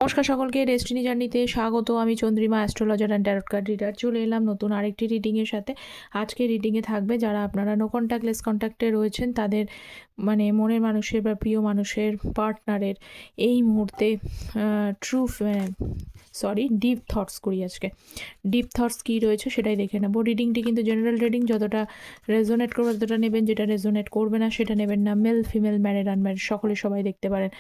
নমস্কার সকলকে, ডেস্টিনি জার্নিতে স্বাগত। আমি Chandrima, astrologer and tarot card reader. চলে এলাম নতুন আরেকটি রিডিংয়ের সাথে। আজকে রিডিংয়ে থাকবে যারা আপনারা নো কন্ট্যাক্টলেস কন্ট্যাক্টে রয়েছেন, তাদের মানে মনের মানুষের বা প্রিয় মানুষের পার্টনারের এই মুহূর্তে ডিপ থটস করি আজকে। ডিপ থটস কী রয়েছে সেটাই দেখে নেবো। রিডিংটি কিন্তু জেনারেল রিডিং, যতটা রেজোনেট করবে ততটা নেবেন, যেটা রেজোনেট করবে না সেটা নেবেন না। মেল ফিমেল ম্যারিড আনম্যারিড সকলে সবাই দেখতে পারেন,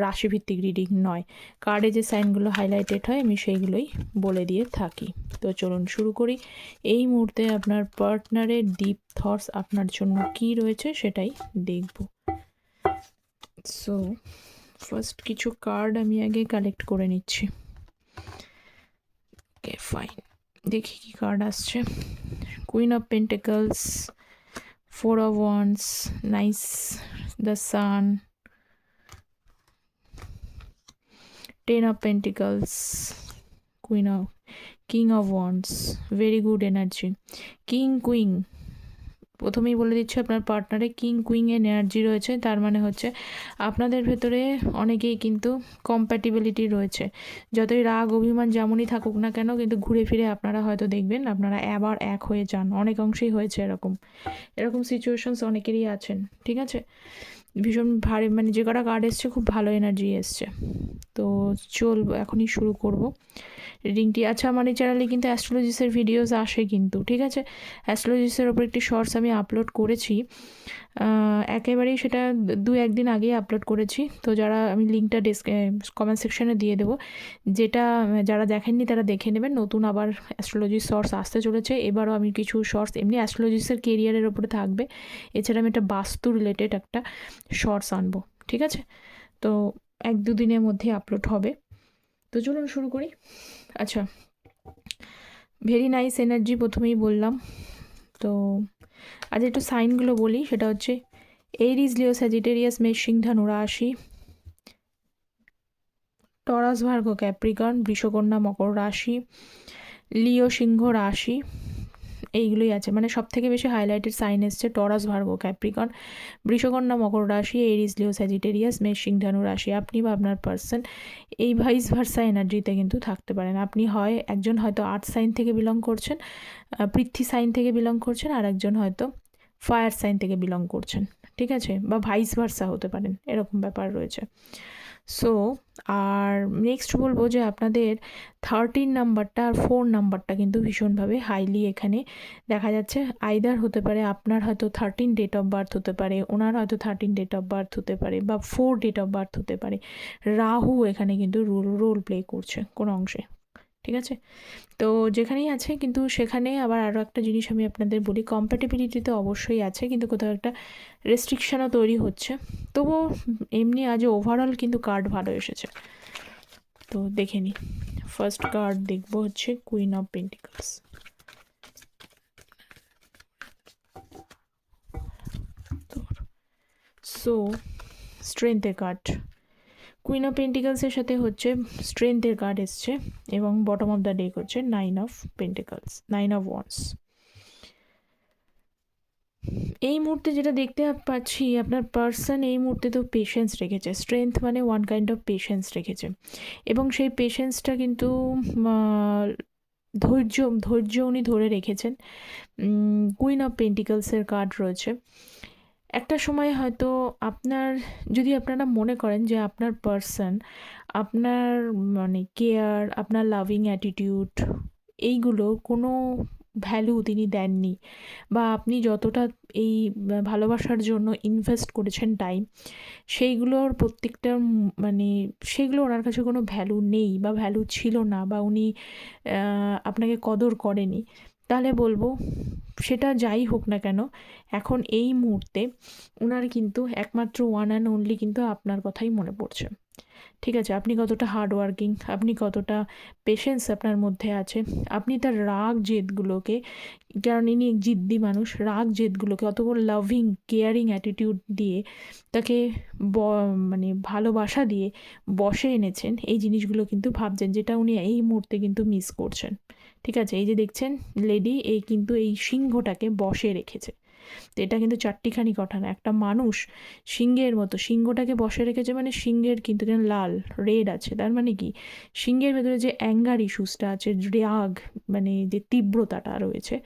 রাশিভিত্তিক রিডিং নয়। কার্ডে যে সাইনগুলো হাইলাইটেড হয় আমি সেইগুলোই বলে দিয়ে থাকি। তো চলুন শুরু করি। এই মুহূর্তে আপনার পার্টনারের ডিপ থটস আপনার জন্য কি রয়েছে সেটাই দেখব। সো ফার্স্ট কিছু কার্ড আমি আগে কালেক্ট করে নিচ্ছি। ওকে ফাইন, দেখি কি কার্ড আসছে। Queen of pentacles, 4 of Wands, nice, the sun, 10 of Pentacles, King of Wands, very good energy. King cooing, প্রথমেই বলে দিচ্ছি আপনার পার্টনারে কিং কুইংয়ের এনার্জি রয়েছে। তার মানে হচ্ছে আপনাদের ভেতরে অনেকেই কিন্তু কম্প্যাটিবিলিটি রয়েছে। যতই রাগ অভিমান যেমনই থাকুক না কেন, কিন্তু ঘুরে ফিরে আপনারা হয়তো দেখবেন আপনারা আবার এক হয়ে যান। অনেক অংশেই হয়েছে এরকম সিচুয়েশনস অনেকেরই আছেন। ঠিক আছে, ভীষণ ভারী, মানে যে কটা কার্ড এসছে খুব ভালো এনার্জি এসছে। তো চলবো, এখনই শুরু করব রিডিংটি। আচ্ছা, আমার এই চ্যানেলে কিন্তু অ্যাস্ট্রোলজিসের ভিডিওস আসে কিন্তু, ঠিক আছে। অ্যাস্ট্রোলজিসের ওপর একটি শর্টস আমি আপলোড করেছি, একেবারেই সেটা 2-1 দিন আগেই আপলোড করেছি। তো যারা, আমি লিঙ্কটা কমেন্ট সেকশনে দিয়ে দেবো, যারা দেখেননি তারা দেখে নেবেন। নতুন আবার অ্যাস্ট্রোলজির শর্টস আসতে চলেছে। এবারও আমি কিছু শর্টস এমনি অ্যাস্ট্রোলজিসের কেরিয়ারের ওপরে থাকবে, এছাড়া আমি একটা বাস্তু রিলেটেড একটা শর্টস আনবো, ঠিক আছে। তো 1-2 দিনের মধ্যে আপলোড হবে। তো চলুন শুরু করি। আচ্ছা, ভেরি নাইস এনার্জি প্রথমেই বললাম। তো আজ একটু সাইনগুলো বলি, সেটা হচ্ছে এরিজ, লিও, স্যাজিটেরিয়াস, মেষ, সিংহ, ধনু রাশি, টরাস, ভার্গ, ক্যাপ্রিকন, বৃষকন্যা, মকর রাশি, লিও, সিংহ রাশি, এইগুলোই আছে। মানে সব থেকে বেশি হাইলাইটেড সাইন এসছে টরাস, ভার্গ, ক্যাপ্রিকন, বৃষকন্যা, মকর রাশি, এরিজ, লিও, স্যাজিটেরিয়াস, মেষ, সিংহ, ধনু রাশি। আপনি বা আপনার পার্সন এই ভাইস ভার্সা এনার্জিতে কিন্তু থাকতে পারেন। আপনি একজন হয়তো আর্থ সাইন থেকে বিলং করছেন, পৃথ্বী সাইন থেকে বিলং করছেন, আর একজন হয়তো ফায়ার সাইন থেকে বিলং করছেন, ঠিক আছে, বা ভাইস ভার্সা হতে পারেন, এরকম ব্যাপার রয়েছে। সো আর নেক্সট বলবো যে আপনাদের 13 নাম্বারটা আর 4 নাম্বারটা কিন্তু ভীষণভাবে হাইলি এখানে দেখা যাচ্ছে। আইদার হতে পারে আপনার হয়তো 13 ডেট অফ বার্থ হতে পারে, ওনার হয়তো 13 ডেট অফ বার্থ হতে পারে, বা 4 ডেট অফ বার্থ হতে পারে। রাহু এখানে কিন্তু রোল প্লে করছে কোনো অংশে, ঠিক আছে। তো যেখানেই আছে, কিন্তু সেখানে আবার আরও একটা জিনিস আমি আপনাদের বলি, কম্প্যাটিবিলিটি তো অবশ্যই আছে, কিন্তু কোথাও একটা রেস্ট্রিকশানও তৈরি হচ্ছে। তবুও এমনি আজ ওভারঅল কিন্তু কার্ড ভালো এসেছে। তো দেখে নিই। ফার্স্ট কার্ড দেখবো হচ্ছে কুইন অফ পেন্টিকলস। সো স্ট্রেংথের কার্ড, কুইন অফ পেন্টিকলসের সাথে হচ্ছে স্ট্রেংথের কার্ড এসছে, এবং বটম অফ দ্য ডেক হচ্ছে 9 of Pentacles, 9 of Wands। এই মুহূর্তে যেটা দেখতে পাচ্ছি, আপনার পার্সন এই মুহূর্তে তো পেশেন্স রেখেছে। স্ট্রেংথ মানে ওয়ান কাইন্ড অফ পেশেন্স রেখেছে, এবং সেই পেশেন্সটা কিন্তু ধৈর্য উনি ধরে রেখেছেন। কুইন অফ পেন্টিকলসের কার্ড রয়েছে। একটা সময় হয়তো যদি আপনারা মনে করেন যে আপনার পার্সন আপনার মানে কেয়ার, আপনার লাভিং অ্যাটিটিউড, এইগুলো কোনো ভ্যালু তিনি দেননি, বা আপনি যতটা এই ভালোবাসার জন্য ইনভেস্ট করেছেন টাইম, সেইগুলোর প্রত্যেকটা মানে সেগুলো ওনার কাছে কোনো ভ্যালু নেই, বা ভ্যালু ছিল না, বা উনি আপনাকে কদর করেনি, তাহলে বলবো সেটা যাই হোক না কেন, এখন এই মুহূর্তে ওনার কিন্তু একমাত্র ওয়ান অ্যান্ড অনলি কিন্তু আপনার কথাই মনে পড়ছে, ঠিক আছে। আপনি কতটা হার্ড ওয়ার্কিং, আপনি কতটা পেশেন্স আপনার মধ্যে আছে, আপনি তার রাগ জেদগুলোকে, কারণ ইনি জিদ্দি মানুষ, রাগ জেদগুলোকে অত লাভিং কেয়ারিং অ্যাটিটিউড দিয়ে তাকে মানে ভালোবাসা দিয়ে বসে এনেছেন। এই জিনিসগুলো কিন্তু ভাবছেন, যেটা উনি এই মুহূর্তে কিন্তু মিস করছেন, ঠিক আছে। এই যে দেখছেন লেডি, এই কিন্তু এই সিংহটাকে বসে রেখেছে, তো এটা কিন্তু চারটিখানি কথা না, একটা মানুষ সিংহের মতো, সিংহটাকে বসে রেখেছে মানে সিংহের কিন্তু লাল রেড আছে, তার মানে কি সিংহের ভেতরে যে অ্যাঙ্গার ইস্যুসটা আছে, রাগ মানে যে তীব্রতাটা রয়েছে,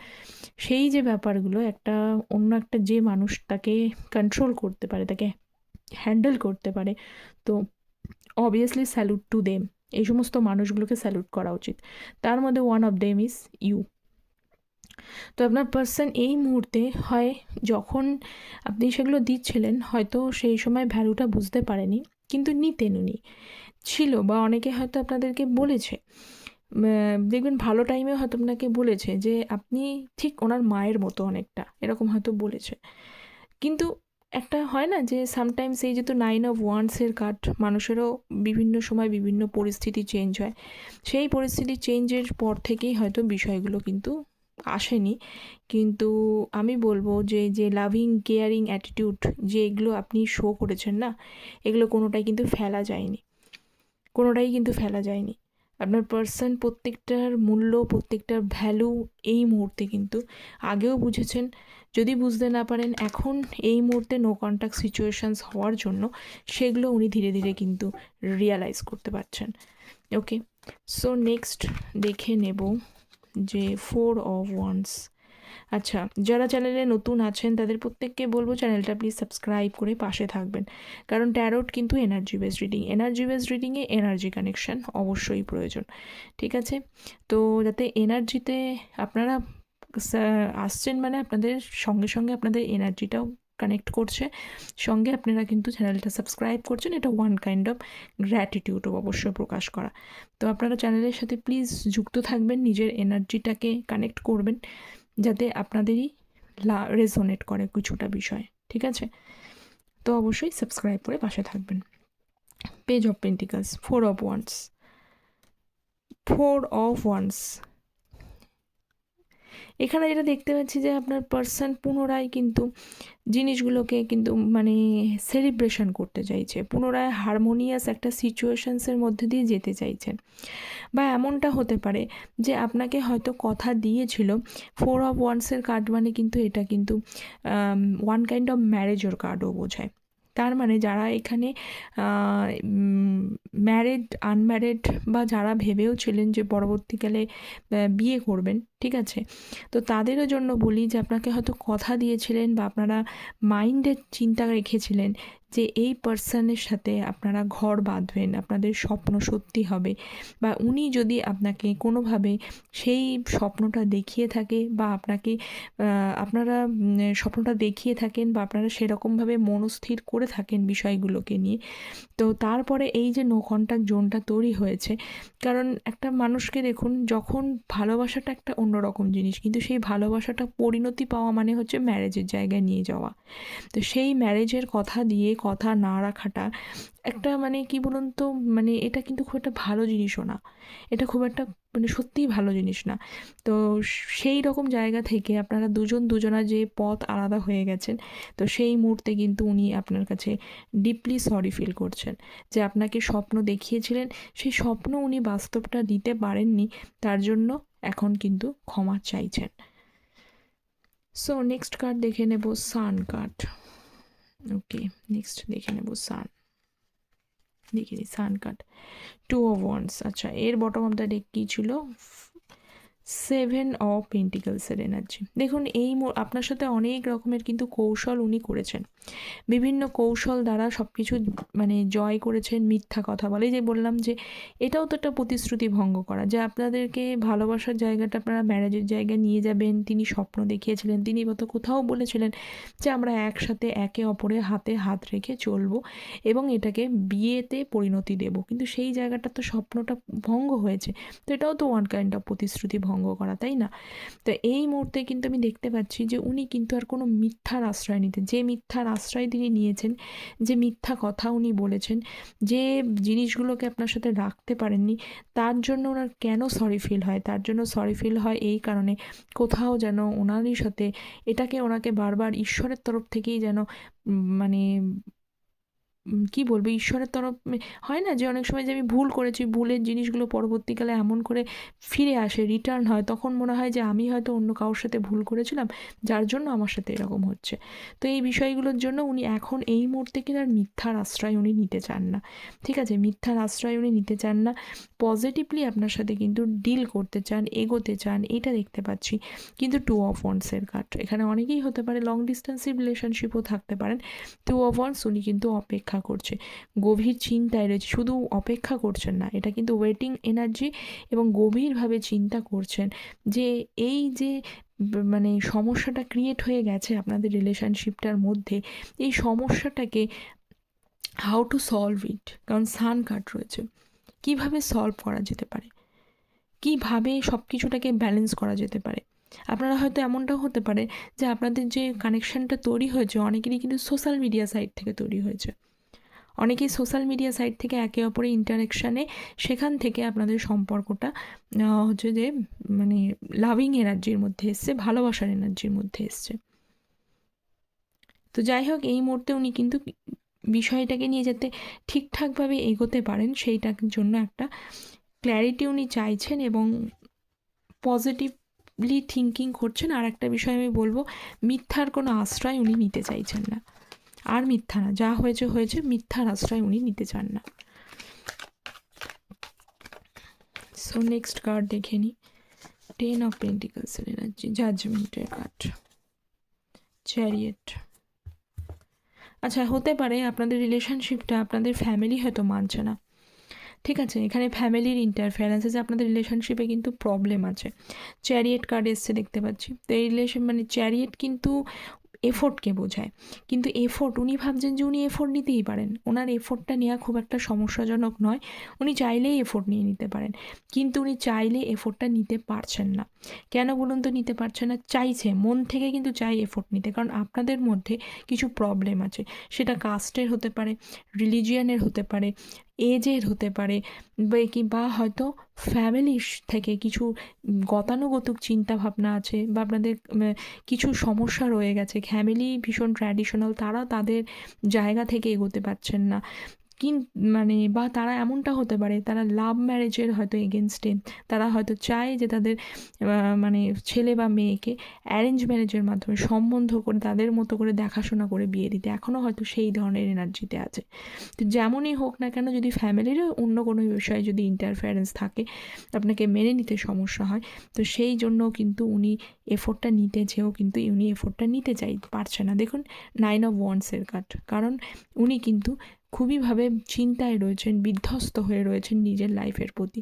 সেই যে ব্যাপারগুলো একটা অন্য একটা যে মানুষ তাকে কন্ট্রোল করতে পারে, তাকে হ্যান্ডেল করতে পারে, তো অবভিয়াসলি স্যালুট টু দেম, এই সমস্ত মানুষগুলোকে স্যালুট করা উচিত। তার মধ্যে one of them is you. তো আপনার পার্সন এই মুহূর্তে হয় যখন আপনি সেগুলো দিচ্ছিলেন হয়তো সেই সময় ভ্যালুটা বুঝতে পারেনি, কিন্তু নিতেন উনি, ছিল, বা অনেকে হয়তো আপনাদেরকে বলেছে, দেখবেন ভালো টাইমে হয়তো আপনাকে বলেছে যে আপনি ঠিক ওনার মায়ের মতো অনেকটা, এরকম হয়তো বলেছে। কিন্তু একটা হয় না যে সামটাইমস এই যেহেতু 9 of Wands-এর কার্ড, মানুষেরও বিভিন্ন সময় বিভিন্ন পরিস্থিতি চেঞ্জ হয়, সেই পরিস্থিতি চেঞ্জের পর থেকেই হয়তো বিষয়গুলো কিন্তু আসেনি। কিন্তু আমি বলবো যে যে লাভিং কেয়ারিং অ্যাটিটিউড যে এগুলো আপনি শো করেছেন না, এগুলো কোনোটাই কিন্তু ফেলা যায়নি, কোনোটাই কিন্তু ফেলা যায়নি। আপনার পার্সন প্রত্যেকটার মূল্য, প্রত্যেকটার ভ্যালু এই মুহূর্তে কিন্তু আগেও বুঝেছেন। যদি বুঝতে না পারেন এখন এই মুহূর্তে নো কন্ট্যাক্ট সিচুয়েশানস হওয়ার জন্য সেগুলো উনি ধীরে ধীরে কিন্তু রিয়ালাইজ করতে পারছেন। ওকে, সো নেক্সট দেখে নেব যে 4 of Wands। আচ্ছা, যারা চ্যানেলে নতুন আছেন তাদের প্রত্যেককে বলবো চ্যানেলটা প্লিজ সাবস্ক্রাইব করে পাশে থাকবেন, কারণ ট্যারোট কিন্তু energy based reading, energy based রিডিংয়ে এনার্জি কানেকশন অবশ্যই প্রয়োজন। ঠিক আছে, তো যাতে এনার্জিতে আপনারা আসছেন মানে আপনাদের সঙ্গে সঙ্গে আপনাদের এনার্জিটাও কানেক্ট করছে, সঙ্গে আপনারা কিন্তু চ্যানেলটা সাবস্ক্রাইব করছেন, এটা ওয়ান কাইন্ড অফ গ্র্যাটিটিউডও অবশ্যই প্রকাশ করা। তো আপনারা চ্যানেলের সাথে প্লিজ যুক্ত থাকবেন, নিজের এনার্জিটাকে কানেক্ট করবেন যাতে আপনাদেরই রেজোনেট করে কিছুটা বিষয়। ঠিক আছে, তো অবশ্যই সাবস্ক্রাইব করে পাশে থাকবেন। Page of pentacles, 4 of Wands, 4 of Wands। এখানে যেটা দেখতে পাচ্ছি যে আপনার পার্সন পুনরায় কিন্তু জিনিসগুলোকে কিন্তু মানে সেলিব্রেশন করতে চাইছে, পুনরায় হারমোনিয়াস একটা সিচুয়েশনসের মধ্যে দিয়ে যেতে চাইছেন। বা এমনটা হতে পারে যে আপনাকে হয়তো কথা দিয়েছিল, 4 of Wands-এর কার্ড মানে কিন্তু এটা কিন্তু ওয়ান কাইন্ড অফ ম্যারেজের কার্ডও বোঝায়। তার মানে যারা এখানে ম্যারেড, আনম্যারেড, বা যারা ভেবেও ছিলেন যে পরবর্তীকালে বিয়ে করবেন, ঠিক আছে, তো তাদেরও জন্য বলি যে আপনাকে হয়তো কথা দিয়েছিলেন বা আপনারা মাইন্ডে চিন্তা রেখেছিলেন যে এই পার্সনের সাথে আপনারা ঘর বাঁধবেন, আপনাদের স্বপ্ন সত্যি হবে, বা উনি যদি আপনাকে কোনোভাবে সেই স্বপ্নটা দেখিয়ে থাকে বা আপনাকে আপনারা স্বপ্নটা দেখিয়ে থাকেন বা আপনারা সেরকমভাবে মনস্থির করে থাকেন বিষয়গুলোকে নিয়ে, তো তারপরে এই যে নো কন্ট্যাক্ট জোনটা তৈরি হয়েছে। কারণ একটা মানুষকে দেখুন, যখন ভালোবাসাটা একটা অন্যরকম জিনিস, কিন্তু সেই ভালোবাসাটা পরিণতি পাওয়া মানে হচ্ছে ম্যারেজের জায়গায় নিয়ে যাওয়া। তো সেই ম্যারেজের কথা দিয়ে কথা না রাখাটা একটা মানে কি বলুন তো, মানে এটা কিন্তু খুব একটা ভালো জিনিসও না, এটা খুব একটা মানে সত্যিই ভালো জিনিস না। তো সেই রকম জায়গা থেকে আপনারা দুজন দুজনার যে পথ আলাদা হয়ে গেছেন, তো সেই মুহূর্তে কিন্তু উনি আপনার কাছে ডিপলি সরি ফিল করছেন যে আপনাকে স্বপ্ন দেখিয়েছিলেন, সেই স্বপ্ন উনি বাস্তবটা দিতে পারেননি, তার জন্য এখন কিন্তু ক্ষমা চাইছেন। সো নেক্সট কার্ড দেখে নেব, সান কার্ড। ওকে, নেক্সট দেখে নেব সান, দেখে নিই সান কার্ড, 2 of Wands। আচ্ছা, এর বটম অফ দ্য ডেক কী ছিল? 7 of Pentacles-এর এনার্জি। দেখুন এই আপনার সাথে অনেক রকমের কিন্তু কৌশল উনি করেছেন, বিভিন্ন কৌশল দ্বারা সব কিছু মানে জয় করেছেন। মিথ্যা কথা বলে, যে বললাম যে এটাও তো একটা প্রতিশ্রুতি ভঙ্গ করা, যে আপনাদেরকে ভালোবাসার জায়গাটা আপনারা ম্যারেজের জায়গায় নিয়ে যাবেন, তিনি স্বপ্ন দেখিয়েছিলেন, তিনি হয়তো কোথাও বলেছিলেন যে আমরা একসাথে একে অপরের হাতে হাত রেখে চলবো এবং এটাকে বিয়েতে পরিণতি দেব, কিন্তু সেই জায়গাটা তো স্বপ্নটা ভঙ্গ হয়েছে, তো এটাও তো ওয়ান কাইন্ড অফ প্রতিশ্রুতি ভঙ্গ করা, তাই না? তো এই মুহূর্তে কিন্তু আমি দেখতে পাচ্ছি যে উনি কিন্তু আর কোনো মিথ্যার আশ্রয় নিতে, যে মিথ্যার আশ্রয় তিনি নিয়েছেন, যে মিথ্যা কথা উনি বলেছেন, যে জিনিসগুলোকে আপনার সাথে রাখতে পারেননি, তার জন্য ওনার কেন সরি ফিল হয়? তার জন্য সরি ফিল হয় এই কারণে, কোথাও যেন ওনারই সাথে এটাকে ওনাকে বারবার ঈশ্বরের তরফ থেকেই যেন মানে কি বলবো, ঈশ্বরের তরফ হয় না যে অনেক সময় যে আমি ভুল করেছি, ভুলের জিনিসগুলো পরবর্তীকালে এমন করে ফিরে আসে, রিটার্ন হয়, তখন মনে হয় যে আমি হয়তো অন্য কারোর সাথে ভুল করেছিলাম, যার জন্য আমার সাথে এরকম হচ্ছে। তো এই বিষয়গুলোর জন্য উনি এখন এই মুহূর্তে কিন্তু আর মিথ্যার আশ্রয় উনি নিতে চান না। ঠিক আছে, মিথ্যার আশ্রয় উনি নিতে চান না, পজিটিভলি আপনার সাথে কিন্তু ডিল করতে চান, এগোতে চান, এটা দেখতে পাচ্ছি। কিন্তু 2 অফ ওয়ান্ডসের কার্ড, এখানে অনেকেই হতে পারে লং ডিস্টেন্সিভ রিলেশনশিপও থাকতে পারেন। 2 অফ ওয়ান্ডস, উনি কিন্তু অপেক্ষা করছে, গভীর চিন্তায় রয়েছে, শুধু অপেক্ষা করছেন না, এটা কিন্তু ওয়েটিং এনার্জি, এবং গভীরভাবে চিন্তা করছেন যে এই যে মানে সমস্যাটা ক্রিয়েট হয়ে গেছে আপনাদের রিলেশনশিপটার মধ্যে, এই সমস্যাটাকে হাউ টু সলভ ইট, কারণ সান কার্ড রয়েছে, কিভাবে সলভ করা যেতে পারে, কিভাবে সব কিছুটাকে ব্যালেন্স করা যেতে পারে। আপনারা হয়তো এমনটাও হতে পারে যে আপনাদের যে কানেকশানটা তৈরি হয়েছে অনেকেরই কিন্তু সোশ্যাল মিডিয়া সাইট থেকে তৈরি হয়েছে, অনেকেই সোশ্যাল মিডিয়া সাইট থেকে একে অপরের ইন্টারাকশানে, সেখান থেকে আপনাদের সম্পর্কটা হচ্ছে যে মানে লাভিং এনার্জির মধ্যে এসছে, ভালোবাসার এনার্জির মধ্যে এসছে। তো যাই হোক, এই মুহূর্তে উনি কিন্তু বিষয়টাকে নিয়ে যাতে ঠিকঠাকভাবে এগোতে পারেন সেইটার জন্য একটা ক্ল্যারিটি উনি চাইছেন এবং পজিটিভলি থিঙ্কিং করছেন। আর একটা বিষয় আমি বলবো, মিথ্যার কোনো আশ্রয় উনি নিতে চাইছেন না, আর মিথ্যা না, যা হয়েছে হয়েছে, মিথ্যার আশ্রয় উনি নিতে চান না। সো নেক্সট কার্ড দেখে নিই, 10 অফ পেন্টিকলসের এনার্জি, জাজমেন্টের কার্ড, চ্যারিয়েট। আচ্ছা, হতে পারে আপনাদের রিলেশনশিপটা আপনাদের ফ্যামিলি হয়তো মানছে না। ঠিক আছে, এখানে ফ্যামিলির ইন্টারফেয়ারেন্স আছে, আপনাদের রিলেশনশিপে কিন্তু প্রবলেম আছে। চ্যারিয়েট কার্ড এসছে দেখতে পাচ্ছি। তো এই রিলেশন মানে চ্যারিয়েট কিন্তু এফোর্টকে বোঝায়, কিন্তু এফোর্ট উনি ভাবছেন যে উনি এফোর্ট নিতেই পারেন, ওনার এফোর্টটা নেওয়া খুব একটা সমস্যাজনক নয়, উনি চাইলেই এফোর্ট নিয়ে নিতে পারেন, কিন্তু উনি চাইলে এফোর্টটা নিতে পারছেন না। কেন বলুন তো নিতে পারছেন না? চাইছে, মন থেকে কিন্তু চাই এফোর্ট নিতে, কারণ আপনাদের মধ্যে কিছু প্রবলেম আছে, সেটা কাস্টের হতে পারে, রিলিজিয়ানের হতে পারে, এজের হতে পারে, বা হয়তো ফ্যামিলির থেকে কিছু গতানুগতিক চিন্তাভাবনা আছে, বা আপনাদের কিছু সমস্যা রয়ে গেছে, ফ্যামিলি ভীষণ ট্র্যাডিশনাল, তারা তাদের জায়গা থেকে এগোতে পারছেন না, মানে বা তারা এমনটা হতে পারে তারা লাভ ম্যারেজের হয়তো এগেনস্টে, তারা হয়তো চায় যে তাদের মানে ছেলে বা মেয়েকে অ্যারেঞ্জ ম্যারেজের মাধ্যমে সম্বন্ধ করে তাদের মতো করে দেখাশোনা করে বিয়ে দিতে, এখনও হয়তো সেই ধরনের এনার্জিতে আছে। তো যেমনই হোক না কেন, যদি ফ্যামিলিরও অন্য কোনো বিষয়ে যদি ইন্টারফারেন্স থাকে, আপনাকে মেনে নিতে সমস্যা হয়, তো সেই জন্য কিন্তু উনি এফোর্টটা নিতে চেয়েও কিন্তু উনি এফোর্টটা নিতে পারছে না। দেখুন 9 অফ ওয়ান্ডসের কার্ড, কারণ উনি কিন্তু খুবইভাবে চিন্তায় রয়েছেন, বিধ্বস্ত হয়ে রয়েছেন নিজের লাইফের প্রতি,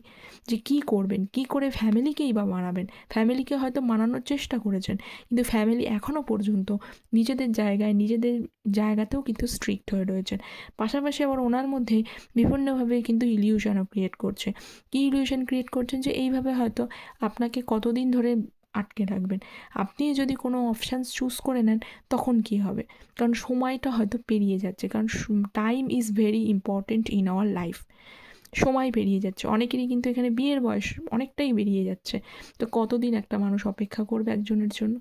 যে কী করবেন, কী করে ফ্যামিলিকেই বা মানাবেন। ফ্যামিলিকে হয়তো মানানোর চেষ্টা করেছেন, কিন্তু ফ্যামিলি এখনও পর্যন্ত নিজেদের জায়গায়, নিজেদের জায়গাতেও কিন্তু স্ট্রিক্ট হয়ে রয়েছেন। পাশাপাশি আবার ওনার মধ্যে বিভিন্নভাবে কিন্তু ইলিউশনও ক্রিয়েট করছে। কী ইলিউশন ক্রিয়েট করছেন? যে এইভাবে হয়তো আপনাকে কতদিন ধরে আটকে রাখবেন, আপনি যদি কোনো অপশানস চুজ করে নেন তখন কি হবে, কারণ সময়টা হয়তো পেরিয়ে যাচ্ছে, কারণ time is very important in our life. সময় পেরিয়ে যাচ্ছে, অনেকেরই কিন্তু এখানে বিয়ের বয়স অনেকটাই বেরিয়ে যাচ্ছে, তো কতদিন একটা মানুষ অপেক্ষা করবে একজনের জন্য?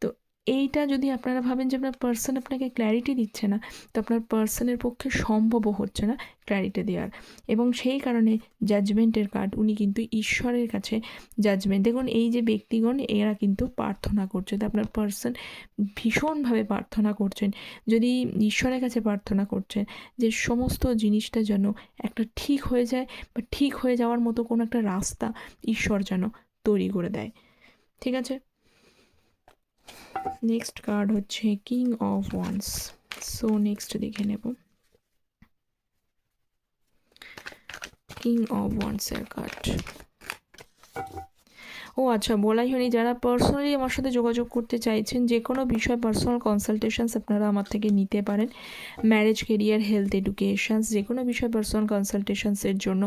তো এইটা যদি আপনারা ভাবেন যে আপনার পার্সন আপনাকে ক্ল্যারিটি দিচ্ছে না, তো আপনার পার্সনের পক্ষে সম্ভবও হচ্ছে না ক্ল্যারিটি দেওয়ার, এবং সেই কারণে জাজমেন্টের কার্ড, উনি কিন্তু ঈশ্বরের কাছে জাজমেন্ট, দেখুন এই যে ব্যক্তিগণ এরা কিন্তু প্রার্থনা করছে, তো আপনার পার্সন ভীষণভাবে প্রার্থনা করছেন, যদি ঈশ্বরের কাছে প্রার্থনা করছেন যে সমস্ত জিনিসটা যেন একটা ঠিক হয়ে যায়, বা ঠিক হয়ে যাওয়ার মতো কোনো একটা রাস্তা ঈশ্বর যেন তৈরি করে দেয়। ঠিক আছে, নেক্সট কার্ড হচ্ছে king of wands. So next দেখে নেব কিং অফ ওয়ান্সের কার্ড। ও আচ্ছা, বলাই হয়নি, যারা পার্সোনালি আমার সাথে যোগাযোগ করতে চাইছেন, যে কোনো বিষয় পার্সোনাল কনসালটেশনস আপনারা আমার থেকে নিতে পারেন, ম্যারেজ, কেরিয়ার, হেলথ, এডুকেশনস, যে কোনো বিষয় পার্সোনাল কনসালটেশনসের জন্য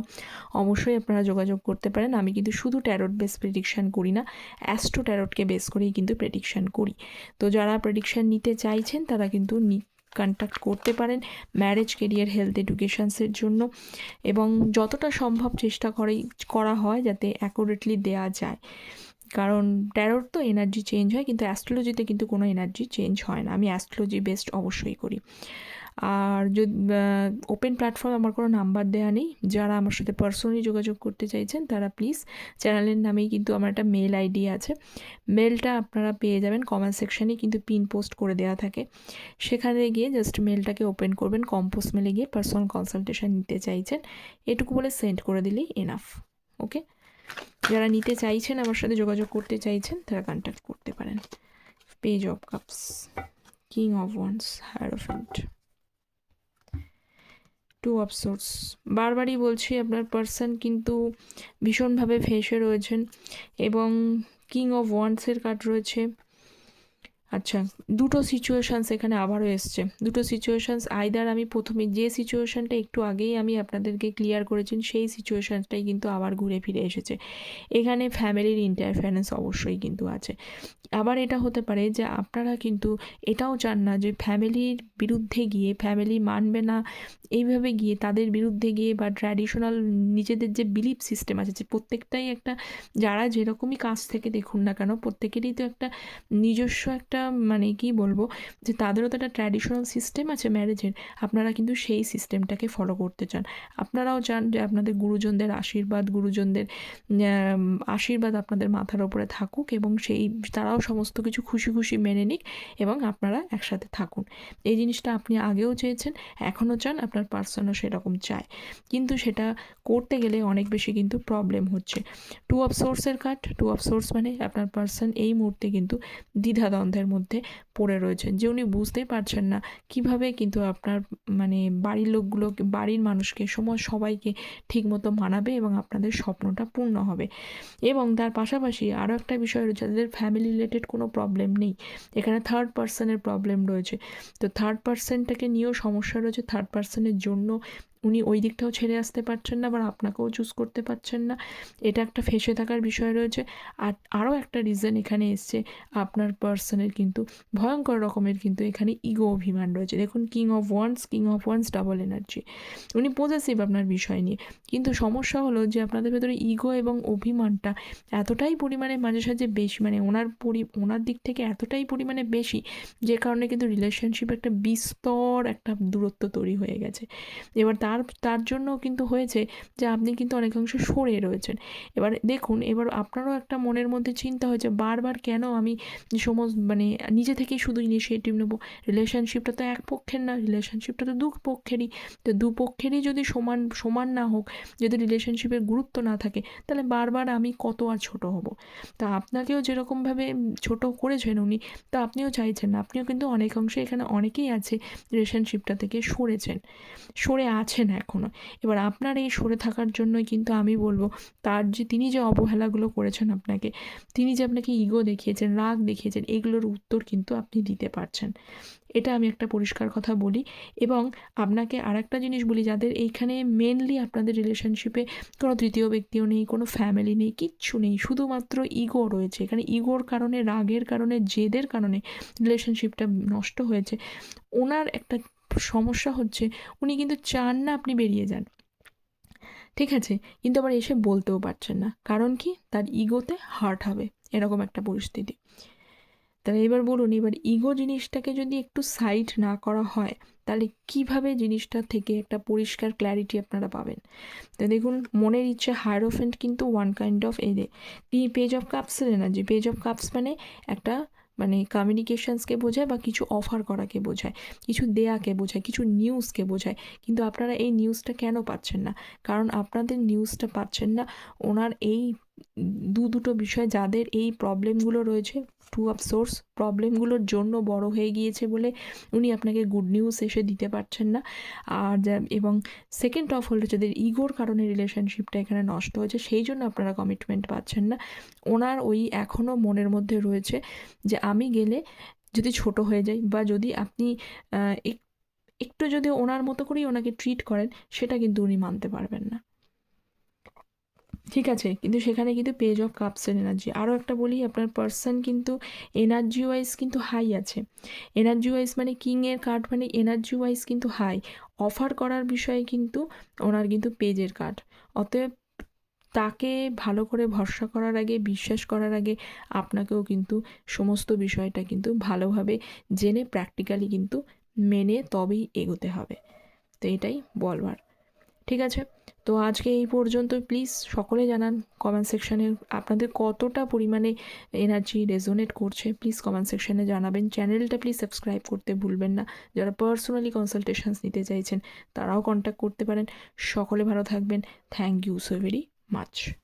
অবশ্যই আপনারা যোগাযোগ করতে পারেন। আমি কিন্তু শুধু ট্যারোট বেস প্রেডিকশান করি না, অ্যাস্ট্রো ট্যারোটকে বেস করেই কিন্তু প্রেডিকশান করি। তো যারা প্রেডিকশান নিতে চাইছেন তারা কিন্তু কন্ট্যাক্ট করতে পারেন ম্যারেজ, কেরিয়ার, হেলথ, এডুকেশনসের জন্য, এবং যতটা সম্ভব চেষ্টা করা হয় যাতে অ্যাকুরেটলি দেওয়া যায়, কারণ ট্যারোট তো এনার্জি চেঞ্জ হয়, কিন্তু অ্যাস্ট্রোলজিতে কিন্তু কোনো এনার্জি চেঞ্জ হয় না, আমি অ্যাস্ট্রোলজি বেসড অবশ্যই করি। আর যদি ওপেন প্ল্যাটফর্ম আমার কোনো নাম্বার দেওয়া নেই, যারা আমার সাথে পার্সোনালি যোগাযোগ করতে চাইছেন তারা প্লিজ চ্যানেলের নামেই কিন্তু আমার একটা মেল আইডি আছে, মেলটা আপনারা পেয়ে যাবেন কমেন্ট সেকশানে, কিন্তু পিন পোস্ট করে দেওয়া থাকে, সেখানে গিয়ে জাস্ট মেলটাকে ওপেন করবেন, কম্পোজ মেলে গিয়ে পার্সোনাল কনসালটেশন নিতে চাইছেন এটুকু বলে সেন্ড করে দিলেই এনাফ। ওকে, যারা নিতে চাইছেন আমার সাথে যোগাযোগ করতে চাইছেন তারা কন্ট্যাক্ট করতে পারেন। Page of cups, king of wands, hierophant, two of swords. বারবারই বলছি আপনার পার্সন কিন্তু ভীষণভাবে ফেঁসে রয়েছেন এবং কিং অফ ওয়ান্ডসের কার্ড রয়েছে। আচ্ছা, দুটো সিচুয়েশানস এখানে আবারও এসছে, দুটো সিচুয়েশানস আইদার আমি প্রথমে যে সিচুয়েশানটা একটু আগেই আমি আপনাদেরকে ক্লিয়ার করেছি সেই সিচুয়েশানটাই কিন্তু আবার ঘুরে ফিরে এসেছে। এখানে ফ্যামিলির ইন্টারফারেন্স অবশ্যই কিন্তু আছে। আবার এটা হতে পারে যে আপনারা কিন্তু এটাও চান না যে ফ্যামিলির বিরুদ্ধে গিয়ে, ফ্যামিলি মানবে না এইভাবে গিয়ে তাদের বিরুদ্ধে গিয়ে, বা ট্র্যাডিশনাল নিজেদের যে বিলিফ সিস্টেম আছে, যে প্রত্যেকটাই একটা, যারা যেরকমই কাজ থেকে দেখুন না কেন প্রত্যেকেরই তো একটা নিজস্ব একটা মানে কি বলবো, যে তাদেরও তো একটা ট্র্যাডিশনাল সিস্টেম আছে ম্যারেজের, আপনারা কিন্তু সেই সিস্টেমটাকে ফলো করতে চান। আপনারাও চান যে আপনাদের গুরুজনদের আশীর্বাদ, গুরুজনদের আশীর্বাদ আপনাদের মাথার ওপরে থাকুক এবং সেই তারাও সমস্ত কিছু খুশি খুশি মেনে নিক এবং আপনারা একসাথে থাকুন। এই জিনিসটা আপনি আগেও চেয়েছেন, এখনও চান, আপনার পার্সনও সেরকম চায়, কিন্তু সেটা করতে গেলে অনেক বেশি কিন্তু প্রবলেম হচ্ছে। টু অফ সোর্সের কার্ড, টু অফ সোর্স মানে আপনার পার্সন এই মুহূর্তে কিন্তু দ্বিধাদ্বন্দ্বের মধ্যে পড়ে রয়েছেন, যে উনি বুঝতেই পারছেন না কিভাবে কিন্তু আপনার মানে বাড়ির লোকগুলোকে, বাড়ির মানুষকে, সবাইকে ঠিকমতো মানাবে এবং আপনাদের স্বপ্নটা পূর্ণ হবে। এবং তার পাশাপাশি আরও একটা বিষয় রয়েছে, যাদের ফ্যামিলি রিলেটেড কোনো প্রবলেম নেই, এখানে থার্ড পার্সনের প্রবলেম রয়েছে। তো থার্ড পার্সনটাকে নিয়েও সমস্যা রয়েছে, থার্ড পার্সনের জন্য উনি ওই দিকটাও ছেড়ে আসতে পারছেন না, আবার আপনাকেও চুজ করতে পারছেন না, এটা একটা ফেঁসে থাকার বিষয় রয়েছে। আর আরও একটা রিজন এখানে এসছে, আপনার পার্সনের কিন্তু ভয়ঙ্কর রকমের কিন্তু এখানে ইগো অভিমান রয়েছে। দেখুন, king of wands double energy, উনি পজেসিভ আপনার বিষয় নিয়ে, কিন্তু সমস্যা হলো যে আপনাদের ভেতরে ইগো এবং অভিমানটা এতটাই পরিমাণে মাঝে সাঝে বেশি, মানে ওনার দিক থেকে এতটাই পরিমাণে বেশি, যে কারণে কিন্তু রিলেশনশিপ একটা বিস্তর একটা দূরত্ব তৈরি হয়ে গেছে। এবার তার জন্য কিন্তু হয়েছে যে আপনি কিন্তু অনেকাংশে সরে রয়েছেন। এবার দেখুন, এবার আপনারও একটা মনের মধ্যে চিন্তা হয়েছে বারবার, কেন আমি মানে নিজে থেকেই শুধু ইনিশিয়েটিভ নেবো, রিলেশনশিপটা তো এক পক্ষের না, রিলেশনশিপটা তো দুপক্ষেরই, তো দুপক্ষেরই যদি সমান না হোক, যদি রিলেশনশিপের গুরুত্ব না থাকে, তাহলে বারবার আমি কত আর ছোট হব। তা আপনাকেও যেরকমভাবে ছোট করেছেন উনি, তা আপনিও চাইছেন না, আপনিও কিন্তু অনেকাংশে এখানে অনেকেই আছে রিলেশনশিপটা থেকে সরে আছেন এখনও। এবার আপনার এই সরে থাকার জন্যই কিন্তু আমি বলবো, তিনি যে অবহেলাগুলো করেছেন আপনাকে, তিনি যে আপনাকে ইগো দেখিয়েছেন, রাগ দেখিয়েছেন, এগুলোর উত্তর কিন্তু আপনি দিতে পারছেন, এটা আমি একটা পরিষ্কার কথা বলি। এবং আপনাকে আরেকটা জিনিস বলি, যাদের এইখানে মেনলি আপনাদের রিলেশনশিপে কোনো তৃতীয় ব্যক্তিও নেই, কোনো ফ্যামিলি নেই, কিচ্ছু নেই, শুধুমাত্র ইগো রয়েছে, এখানে ইগোর কারণে, রাগের কারণে, জেদের কারণে রিলেশনশিপটা নষ্ট হয়েছে। ওনার একটা সমস্যা হচ্ছে, উনি কিন্তু চান না আপনি বেরিয়ে যান, ঠিক আছে, কিন্তু আবার এসে বলতেও পারছেন না, কারণ কি, তার ইগোতে হার্ট হবে, এরকম একটা পরিস্থিতি। তাহলে এবার বলুন, এবার ইগো জিনিসটাকে যদি একটু সাইড না করা হয়, তাহলে কিভাবে জিনিসটা থেকে একটা পরিষ্কার ক্ল্যারিটি আপনারা পাবেন। তো দেখুন, মনের ইচ্ছে, হায়ারোফেন্ট কিন্তু one kind of page of কাপসের এনার্জি। পেজ অফ কাপস মানে একটা মানে কমিউনিকেশানসকে বোঝায় বা কিছু অফার করাকে বোঝায়, কিছু দেয়াকে বোঝায়, কিছু নিউজকে বোঝায়। কিন্তু আপনারা এই নিউজটা কেন পাচ্ছেন না? কারণ আপনাদের নিউজটা পাচ্ছেন না ওনার এই দুটো বিষয়, যাদের এই প্রবলেমগুলো রয়েছে, টু অফ সোর্স প্রবলেমগুলোর জন্য বড় হয়ে গিয়েছে বলে উনি আপনাকে গুড নিউজ এসে দিতে পারছেন না। আর এবং সেকেন্ড অফ হলো, যাদের ইগোর কারণে রিলেশনশিপটা এখানে নষ্ট হয়েছে, সেই জন্য আপনারা কমিটমেন্ট পাচ্ছেন না। ওনার ওই এখনও মনের মধ্যে রয়েছে যে আমি গেলে যদি ছোট হয়ে যাই, বা যদি আপনি একটু যদি ওনার মতো করেই ওনাকে ট্রিট করেন, সেটা কিন্তু উনি মানতে পারবেন না, ঠিক আছে। কিন্তু সেখানে কিন্তু পেজ অফ কাপসের এনার্জি। আরও একটা বলি, আপনার পার্সন কিন্তু এনার্জি ওয়াইজ কিন্তু হাই আছে। এনার্জি ওয়াইজ মানে কিংয়ের কার্ড মানে এনার্জি ওয়াইজ কিন্তু হাই, অফার করার বিষয়ে কিন্তু ওনার কিন্তু পেজের কার্ড। অতএব তাকে ভালো করে ভরসা করার আগে, বিশ্বাস করার আগে আপনাকেও কিন্তু সমস্ত বিষয়টা কিন্তু ভালোভাবে জেনে প্র্যাকটিক্যালি কিন্তু মেনে তবেই এগোতে হবে। তো এটাই বলবার। ঠিক আছে, তো আজকে এই পর্যন্ত। প্লিজ সকলে জানান কমেন্ট সেকশানে আপনাদের কতটা পরিমাণে এনার্জি রেজোনেট করছে, প্লিজ কমেন্ট সেকশানে জানাবেন। চ্যানেলটা প্লিজ সাবস্ক্রাইব করতে ভুলবেন না। যারা পার্সোনালি কনসালটেশনস নিতে চাইছেন তারাও কন্ট্যাক্ট করতে পারেন। সকলে ভালো থাকবেন। Thank you so very much.